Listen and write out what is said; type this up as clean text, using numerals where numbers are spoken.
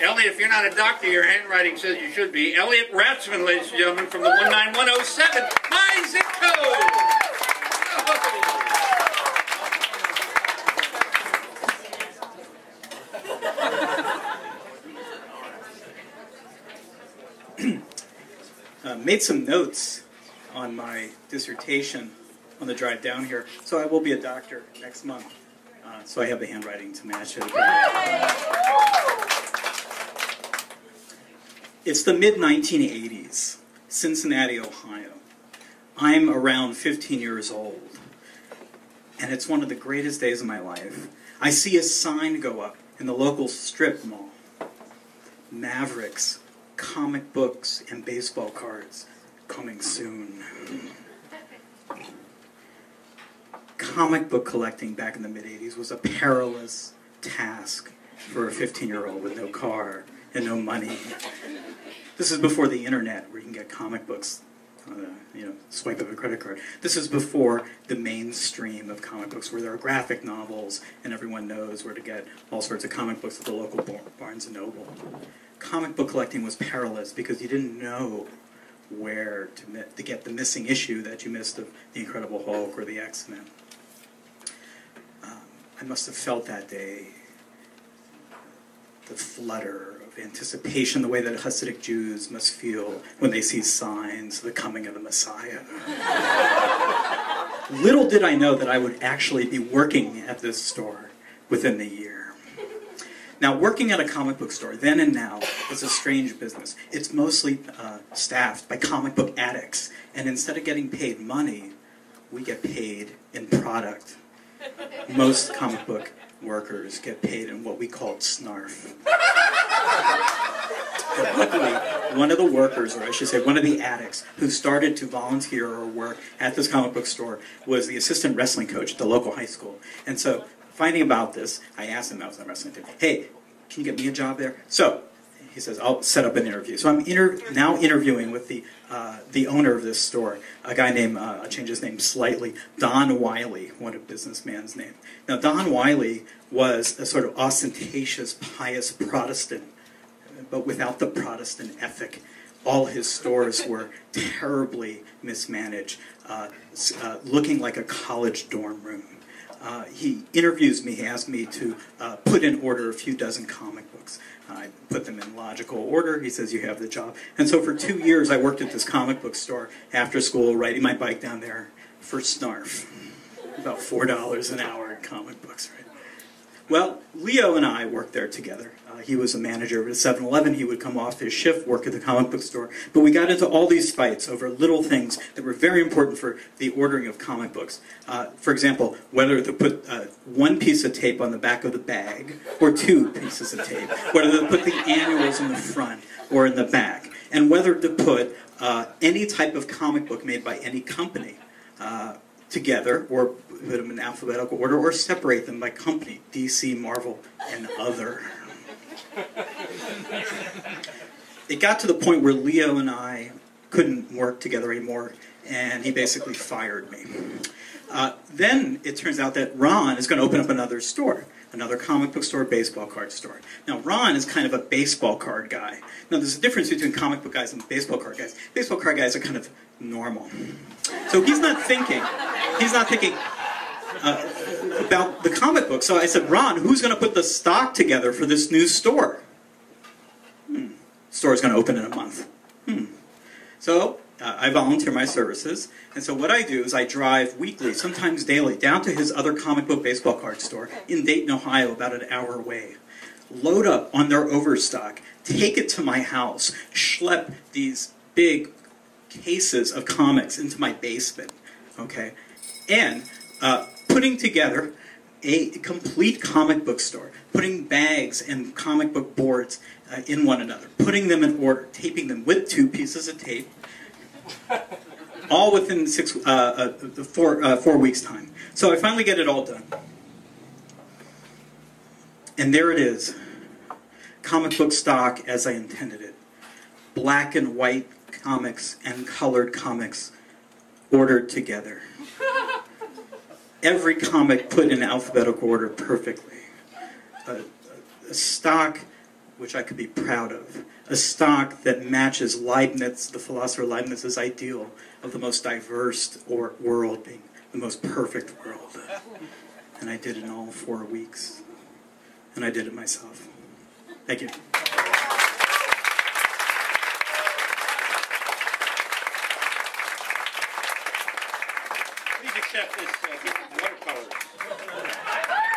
Elliot, if you're not a doctor, your handwriting says you should be. Elliot Ratzman, ladies and gentlemen, from the 19107. My zip code! Made some notes on my dissertation on the drive down here, so I will be a doctor next month. So I have the handwriting to match it. It's the mid-1980s, Cincinnati, Ohio. I'm around 15 years old, and it's one of the greatest days of my life. I see a sign go up in the local strip mall. Mavericks, comic books, and baseball cards coming soon. Comic book collecting back in the mid-80s was a perilous task for a 15-year-old with no car and no money. This is before the internet, where you can get comic books on a swipe of a credit card. This is before the mainstream of comic books, where there are graphic novels and everyone knows where to get all sorts of comic books at the local Barnes & Noble. Comic book collecting was perilous because you didn't know where to get the missing issue that you missed of The Incredible Hulk or the X-Men. I must have felt that day the flutter of anticipation, the way that Hasidic Jews must feel when they see signs of the coming of the Messiah. Little did I know that I would actually be working at this store within the year. Now, working at a comic book store, then and now, is a strange business. It's mostly staffed by comic book addicts, and instead of getting paid money, we get paid in product. Most comic book workers get paid in what we call snarf. And luckily, one of the workers, or I should say one of the addicts, who started to volunteer or work at this comic book store was the assistant wrestling coach at the local high school. And so, finding about this, I asked him, I was on wrestling team, hey, can you get me a job there? So, he says, I'll set up an interview. So I'm now interviewing with the owner of this store, a guy named, I'll change his name slightly, Don Wiley, what a businessman's name. Now, Don Wiley was a sort of ostentatious, pious Protestant, but without the Protestant ethic. All his stores were terribly mismanaged, looking like a college dorm room. He interviews me, he asks me to put in order a few dozen comic books. I put them in logical order. He says, you have the job. And so for 2 years, I worked at this comic book store after school, riding my bike down there for snarf. About $4 an hour in comic books, right? Well, Leo and I worked there together. He was a manager at a 7-Eleven. He would come off his shift, work at the comic book store. But we got into all these fights over little things that were very important for the ordering of comic books. For example, whether to put one piece of tape on the back of the bag or 2 pieces of tape. Whether to put the annuals in the front or in the back. And whether to put any type of comic book made by any company together, or put them in alphabetical order, or separate them by company, DC, Marvel, and other. It got to the point where Leo and I couldn't work together anymore, and he basically fired me. Then it turns out that Ron is going to open up another store, another comic book store, baseball card store. Now, Ron is kind of a baseball card guy. Now, there's a difference between comic book guys and baseball card guys. Baseball card guys are kind of normal. So he's not thinking about the comic book. So I said, Ron, who's going to put the stock together for this new store? Store's going to open in a month. So I volunteer my services, and so what I do is I drive weekly, sometimes daily, down to his other comic book baseball card store in Dayton, Ohio, about an hour away. Load up on their overstock, take it to my house, schlep these big cases of comics into my basement, okay? And putting together a complete comic book store, putting bags and comic book boards in one another, putting them in order, taping them with 2 pieces of tape, all within 4 weeks' time. So I finally get it all done. And there it is, comic book stock as I intended it. Black and white comics and colored comics ordered together. Every comic put in alphabetical order perfectly. A stock which I could be proud of. A stock that matches Leibniz, the philosopher Leibniz's ideal of the most diverse world being the most perfect world. And I did it in all 4 weeks. And I did it myself. Thank you. Please accept this gift of watercolors.